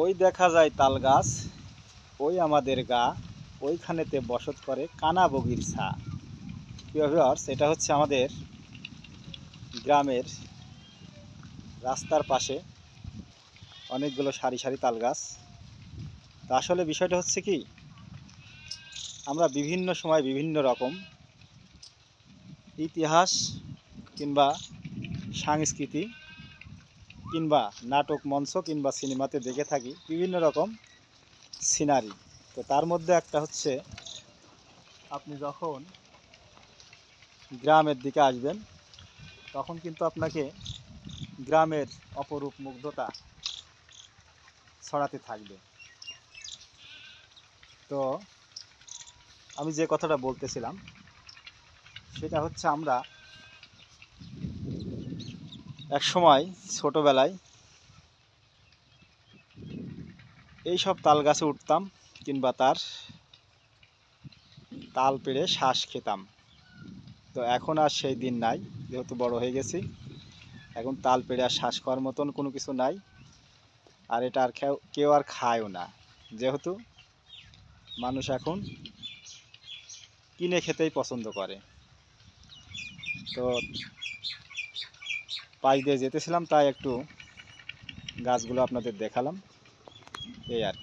ওই দেখা যায় তাল গাছ, ওই আমাদের গা, ওইখানেতে বসত করে কানা বগির ছা। প্রিয় ভিউয়ার্স, এটা হচ্ছে আমাদের গ্রামের রাস্তার পাশে অনেকগুলো সারি সারি তাল গাছ। তা আসলে বিষয়টা হচ্ছে কি, আমরা বিভিন্ন সময় বিভিন্ন রকম ইতিহাস কিংবা সংস্কৃতি কিংবা নাটক মঞ্চ কিংবা সিনেমাতে দেখে থাকি বিভিন্ন রকম সিনারি। তো তার মধ্যে একটা হচ্ছে, আপনি যখন গ্রামের দিকে আসবেন তখন কিন্তু আপনাকে গ্রামের অপরূপ মুগ্ধতা ছড়াতে থাকবে। তো আমি যে কথাটা বলতেছিলাম সেটা হচ্ছে, আমরা এক সময় ছোটোবেলায় এই সব তাল গাছে উঠতাম কিংবা তার তাল পেড়ে শ্বাস খেতাম। তো এখন আর সেই দিন নাই, যেহেতু বড় হয়ে গেছি। এখন তাল পেড়ে আর শ্বাস খাওয়ার মতন কোনো কিছু নাই, আর এটা আর কেউ আর খায়ও না, যেহেতু মানুষ এখন কিনে খেতেই পছন্দ করে। তো পাশ দিয়ে যেতেছিলাম, তাই একটু গাছগুলো আপনাদের দেখালাম, এই আর কি।